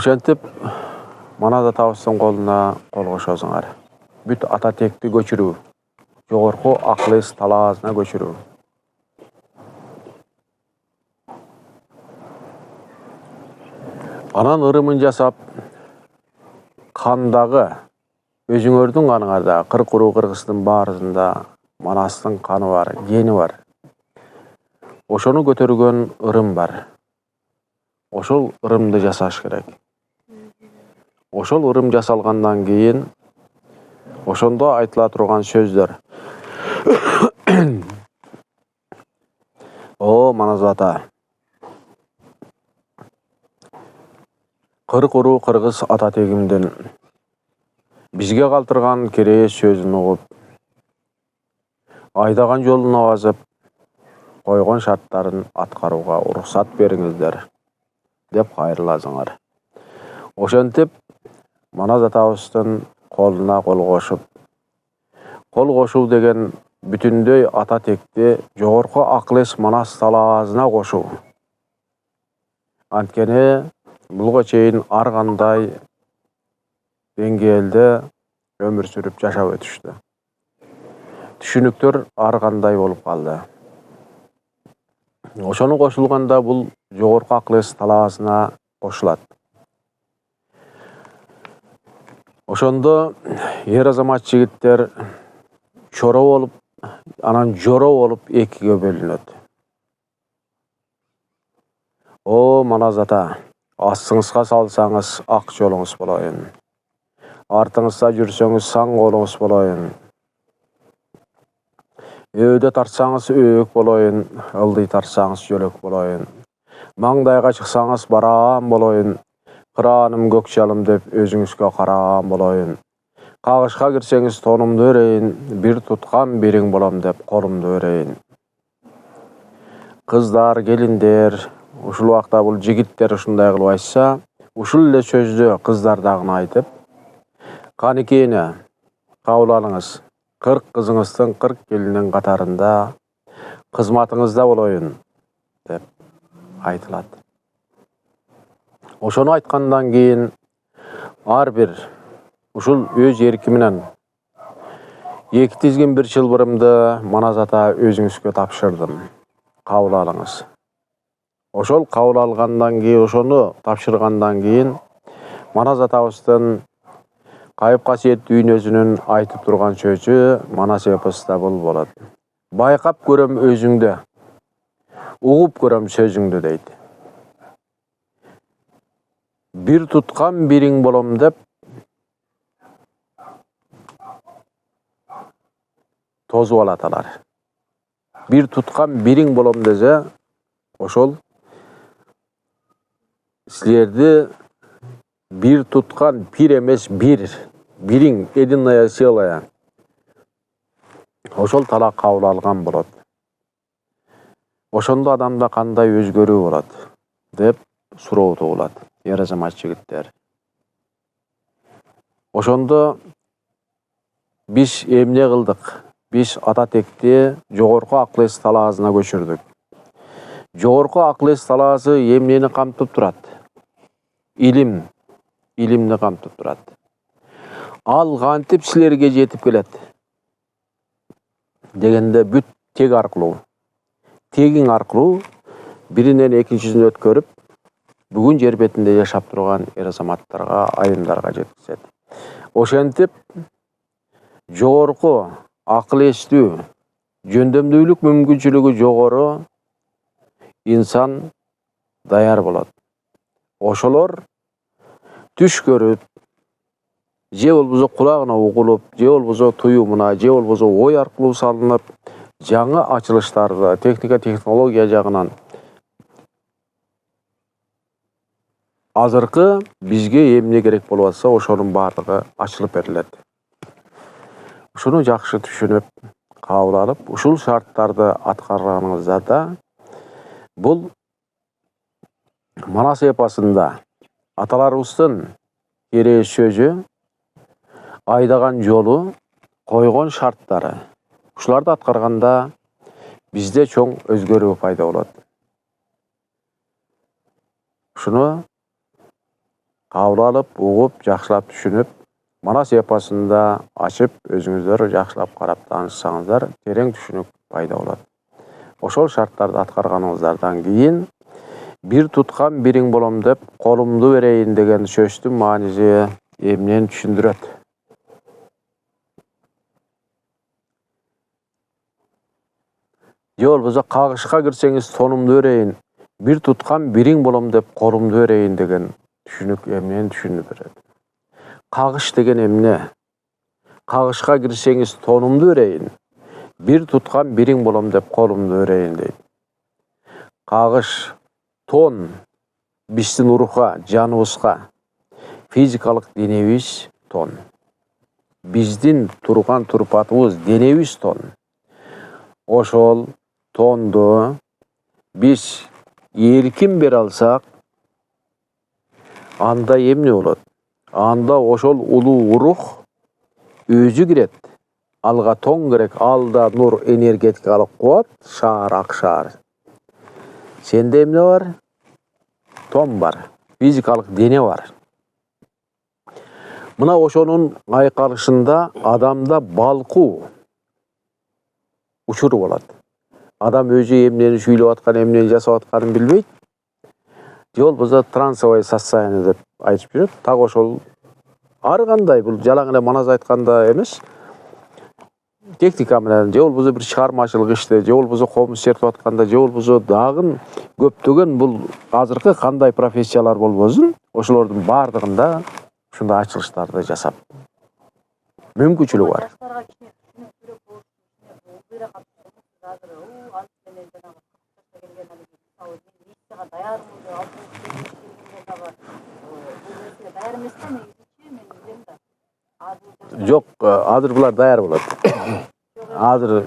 Ошентип манада табыстын колуна кол кошосуңар. Бүт ата текти көчүрүү, жогорку акыл эс талаасына көчүрүү. Анан ырымын жасап, кандагы өзүңөрдүн каныңарда, кыркуруу кыргыздын баарысында Манастын каны бар, гени бар. Ошону көтөргөн ырым бар. Ошол ырымды жасаш керек. Ошол ырым жасалгандан кийин ошондо айтыла турган сөздөр. О, Манас ата. Кыркуруу кыргыз ата тегимдин бизге калтырган керээс сөзүн угуп, айдаган жолуна басып, койгон шарттарын аткарууга уруксат бериңиздер деп кайрыласыңар. Ошентип Манас атабыздын колуна кол кошуп, кол кошуу деген бүтүндөй ата текти жогорку акыл эс Манас талаасына кошуу. Анткени булга чейин ар кандай деңгээлде өмүр сүрүп жашап өтүштү. Түшүнүктөр ар кандай болуп калды. Ошону кошулганда бул жогорку акыл эс талаасына кошулат. Ошондо эр азамат жигиттер чоро болуп, анан жоро болуп экиге бөлүнөт. О, Манас ата, астыңызга салсаңыз ак жолуңуз болоюн. Артыңызда жүрсөңүз саң колуңуз болоюн. Өйдө тартсаңыз өйөк болоюн, ылдый тартсаңыз жөлөк болоюн. Маңдайга чыксаңыз бараан болоюн, кырааным көк жалым деп өзүңүзгө караан болоюн. Кагышка кирсеңиз тонумду өрөйүн, бир туткан бириң болом деп колумду өрөйүн. Кыздар, келиндер, ушул убакта бул жигиттер ушундай кылып айтса, ушул эле сөздү кыздар дагы айтып, канекени кабыл алыңыз. 40 кызыңыздын 40 келинин катарында кызматыңызда болоюн деп айтылат. Ошону айткандан кийин ар бир ушул өз эрки менен 2 тизгин бир чылбырымды Манас ата өзүңүзгө тапшырдым. Кабыл алыңыз. Ошол кабыл алгандан кийин, ошону тапшыргандан кийин Манас атабыздын кайып касиет дүйнөсүнүн айтып турган сөзү Манас эпосунда бул болот. Байкап көрөм өзүңдү, угуп көрөм сөзүңдү дейт. Бир туткан бириң болом деп тозуп алат алар. Бир туткан бириң болом десе, ошол силерди бир туткан бир эмес бириң единая целая. Ошол талак кабыл алган болот. Ошондо адамда кандай өзгөрүү болот деп суроо туулат эр азамат жигиттер. Ошондо биз эмне кылдык? Биз ата текти жогорку акыл эс талаасына көчүрдүк. Жогорку акыл эс талаасы эмнени камтып турат? Илимни камтып турат. Ал кантип силерге жетип келет дегенде бүт тег аркылуу. Тегиң аркылуу биринен экинчисине өткөрүп, бүгүн жер бетинде жашап турган эр азаматтарга, айымдарга жеткизет. Ошентип жогорку акыл эстүү, жөндөмдүүлүк мүмкүнчүлүгү жогору инсан даяр болот. Ошолор түш көрүп, же болбосо кулагына угулуп, же болбосо туюмуна, же болбосо ой аркылуу салынып, жаңы ачылыштарды техника технология жагынан азыркы бизге эмне керек болуп атса, ошонун баардыгы ачылып берилет. Ушуну жакшы түшүнүп, кабыл алып, ушул шарттарды аткарганыңызда да бул Манас эпосунда аталарыбыздын керээс сөзү, айдаган жолу, койгон шарттары. Ушуларды аткарганда бизде чоң өзгөрүү пайда болот. Ушуну kabul alıp, ugup, jakşılap düşünüp, Manas epasında açıp, özüňüzler jakşılap karap tanışsaňyzlar, tereň düşünük paýda bolat. Oşol şartlarda atkargaňyzlardan kiyin bir tutkan biriň bolam dep kolumdu bereýin degen sözdüň manysy emnen düşündüret. Ýolbuza kagyşka girseňiz tonumdu bereýin, bir tutkan biriň bolam dep kolumdu bereýin degen düşünük emnen düşündüret. Kagyş degen emne? Kagyşka girseňiz tonumdu bereýin, bir tutkan biriň bolam dep kolumdu bereýin diýip. Kagyş, ton, bizdin uruha, janybızga, fizikalyk denebis ton. Bizdin turgan turpatybız denebis ton. Oşol tondu biz erkin bere alsak, anda emne bolat? Anda oşol ulu uruh özü giret. Alga ton gerek, alda nur energetikalyk kuwat, şar, akşar. Sende emne var? Ton var. Fizikalyk dene var. Mına oşonun aýkalışynda adamda balku uçur bolat. Adam özü emneni şüylep atkan, emneni jasap atkanyny bilbeyt. Ýolbuza трансовый состояние деп айтып жүрөt. Так ошол ар кандай бул жалаң эле манас айтканда эмес. Техника менен, ýolbuza bir çygarmaçylyk işte, ýolbuza komuz çertip atkanda, ýolbuza dagın köpdögen bul azyrky kандай professiýalar bolbosun, oşolorдун bardygynda şunda açılışlarda jasap mümkinçilik var. Yok, adır bular dayar bolat. Adır